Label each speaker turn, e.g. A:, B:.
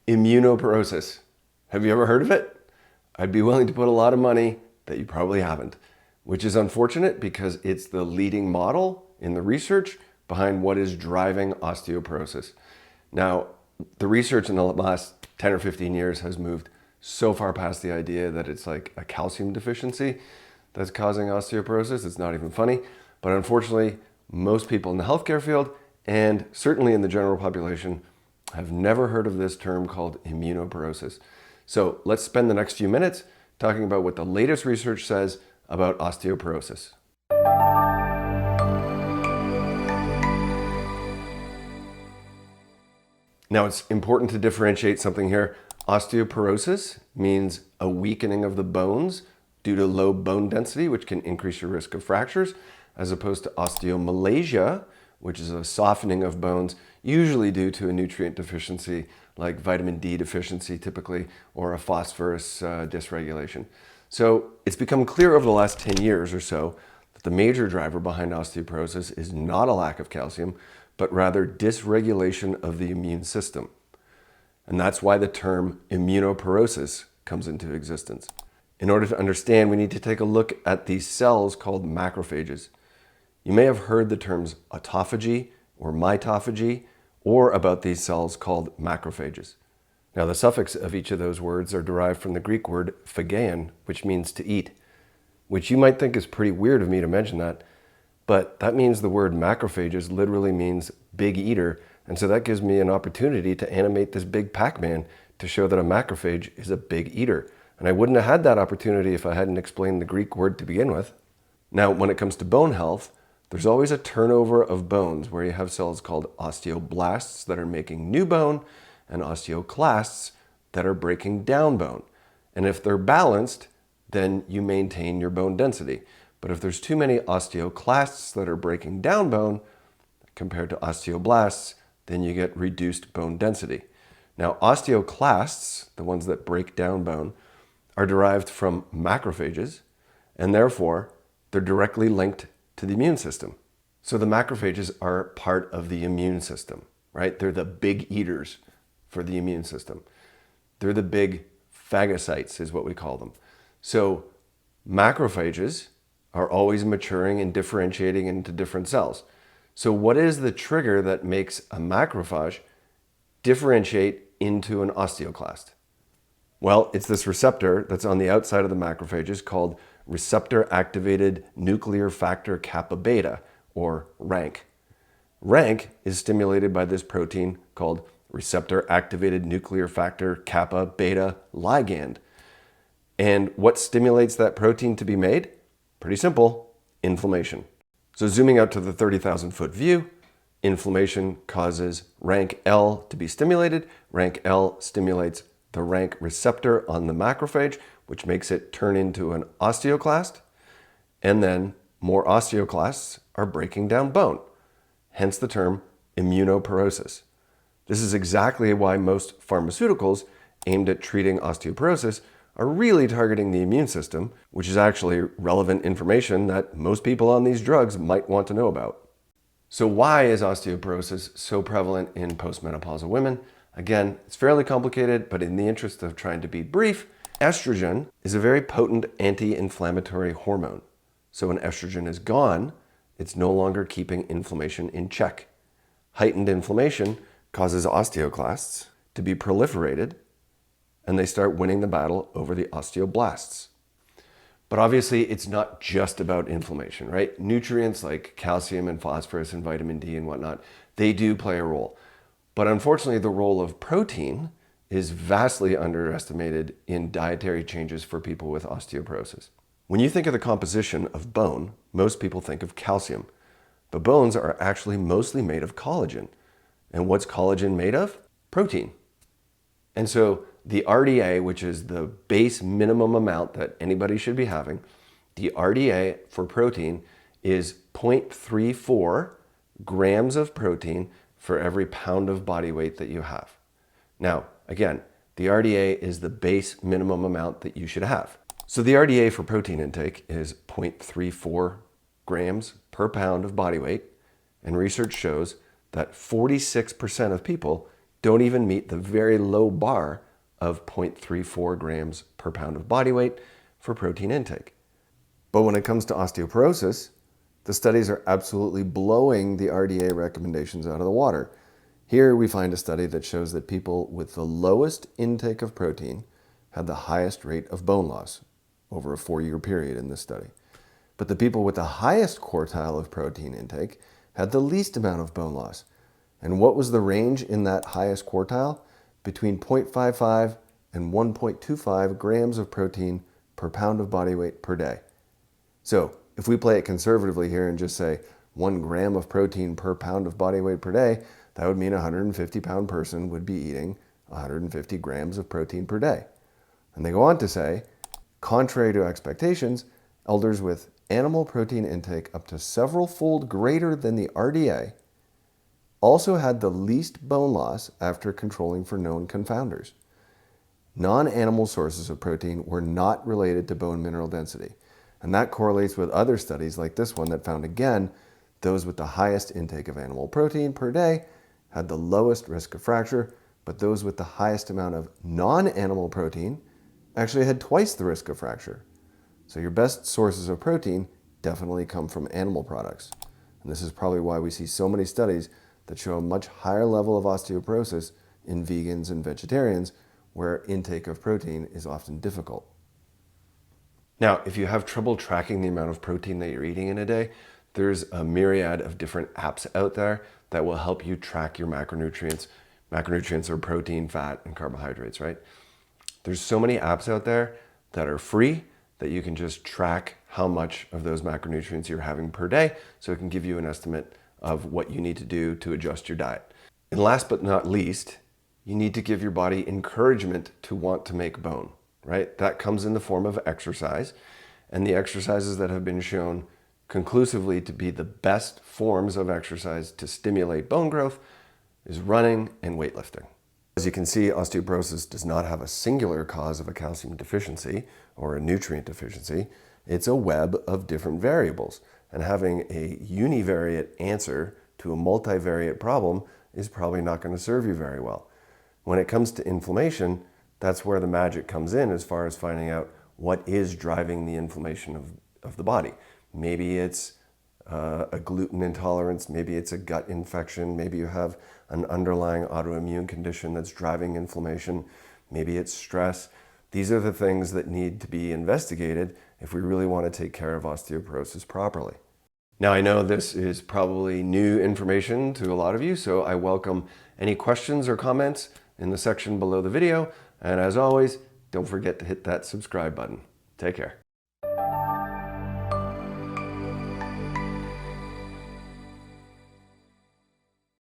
A: Immunoporosis. Have you ever heard of it? I'd be willing to put a lot of money that you probably haven't, which is unfortunate because it's the leading model in the research behind what is driving osteoporosis. Now, the research in the last 10 or 15 years has moved so far past the idea that it's like a calcium deficiency that's causing osteoporosis. It's not even funny. But unfortunately, most people in the healthcare field and certainly in the general population have never heard of this term called immunoporosis. So let's spend the next few minutes talking about what the latest research says about osteoporosis. Now, it's important to differentiate something here. Osteoporosis means a weakening of the bones due to low bone density, which can increase your risk of fractures, as opposed to osteomalacia, which is a softening of bones, usually due to a nutrient deficiency like vitamin D deficiency typically, or a phosphorus dysregulation. So it's become clear over the last 10 years or so that the major driver behind osteoporosis is not a lack of calcium, but rather dysregulation of the immune system. And that's why the term immunoporosis comes into existence. In order to understand, we need to take a look at these cells called macrophages. You may have heard the terms autophagy or mitophagy, or about these cells called macrophages. Now, the suffix of each of those words are derived from the Greek word phagein, which means to eat, which you might think is pretty weird of me to mention that, but that means the word macrophages literally means big eater, and so that gives me an opportunity to animate this big Pac-Man to show that a macrophage is a big eater. And I wouldn't have had that opportunity if I hadn't explained the Greek word to begin with. Now, when it comes to bone health, there's always a turnover of bones where you have cells called osteoblasts that are making new bone and osteoclasts that are breaking down bone. And if they're balanced, then you maintain your bone density. But if there's too many osteoclasts that are breaking down bone compared to osteoblasts, then you get reduced bone density. Now, osteoclasts, the ones that break down bone, are derived from macrophages, and therefore they're directly linked to the immune system. So the macrophages are part of the immune system, right? They're the big eaters for the immune system. They're the big phagocytes is what we call them. So macrophages are always maturing and differentiating into different cells. So what is the trigger that makes a macrophage differentiate into an osteoclast? Well, it's this receptor that's on the outside of the macrophages called receptor-activated nuclear factor kappa beta, or RANK. RANK is stimulated by this protein called receptor-activated nuclear factor kappa beta ligand. And what stimulates that protein to be made? Pretty simple, inflammation. So zooming out to the 30,000-foot view, inflammation causes rank L to be stimulated. Rank L stimulates the rank receptor on the macrophage, which makes it turn into an osteoclast. And then more osteoclasts are breaking down bone, hence the term immunoporosis. This is exactly why most pharmaceuticals aimed at treating osteoporosis are really targeting the immune system, which is actually relevant information that most people on these drugs might want to know about. So why is osteoporosis so prevalent in postmenopausal women? Again, it's fairly complicated, but in the interest of trying to be brief, estrogen is a very potent anti-inflammatory hormone. So when estrogen is gone, it's no longer keeping inflammation in check. Heightened inflammation causes osteoclasts to be proliferated, and they start winning the battle over the osteoblasts. But obviously, it's not just about inflammation, right? Nutrients like calcium and phosphorus and vitamin D and whatnot, they do play a role. But unfortunately, the role of protein is vastly underestimated in dietary changes for people with osteoporosis. When you think of the composition of bone, most people think of calcium. But bones are actually mostly made of collagen. And what's collagen made of? Protein. And so the RDA, which is the base minimum amount that anybody should be having, the RDA for protein is 0.34 grams of protein for every pound of body weight that you have. Now, again, the RDA is the base minimum amount that you should have. So the RDA for protein intake is 0.34 grams per pound of body weight, and research shows that 46% of people don't even meet the very low bar of 0.34 grams per pound of body weight for protein intake. But when it comes to osteoporosis, the studies are absolutely blowing the RDA recommendations out of the water. Here we find a study that shows that people with the lowest intake of protein had the highest rate of bone loss over a 4-year period in this study. But the people with the highest quartile of protein intake had the least amount of bone loss. And what was the range in that highest quartile? Between 0.55 and 1.25 grams of protein per pound of body weight per day. So if we play it conservatively here and just say 1 gram of protein per pound of body weight per day, that would mean a 150-pound person would be eating 150 grams of protein per day. And they go on to say, contrary to expectations, elders with animal protein intake up to several-fold greater than the RDA also had the least bone loss after controlling for known confounders. Non-animal sources of protein were not related to bone mineral density. And that correlates with other studies like this one that found, again, those with the highest intake of animal protein per day had the lowest risk of fracture, but those with the highest amount of non-animal protein actually had twice the risk of fracture. So your best sources of protein definitely come from animal products. And this is probably why we see so many studies that show a much higher level of osteoporosis in vegans and vegetarians, where intake of protein is often difficult. Now, if you have trouble tracking the amount of protein that you're eating in a day, there's a myriad of different apps out there that will help you track your macronutrients. Macronutrients are protein, fat, and carbohydrates, right? There's so many apps out there that are free that you can just track how much of those macronutrients you're having per day, so it can give you an estimate of what you need to do to adjust your diet. And last but not least, you need to give your body encouragement to want to make bone, right? That comes in the form of exercise, and the exercises that have been shown conclusively to be the best forms of exercise to stimulate bone growth is running and weightlifting. As you can see, osteoporosis does not have a singular cause of a calcium deficiency or a nutrient deficiency. It's a web of different variables, and having a univariate answer to a multivariate problem is probably not going to serve you very well. When it comes to inflammation, that's where the magic comes in as far as finding out what is driving the inflammation of the body. Maybe it's a gluten intolerance, maybe it's a gut infection, maybe you have an underlying autoimmune condition that's driving inflammation, maybe it's stress. These are the things that need to be investigated if we really want to take care of osteoporosis properly. Now, I know this is probably new information to a lot of you, so I welcome any questions or comments in the section below the video. And as always, don't forget to hit that subscribe button. Take care.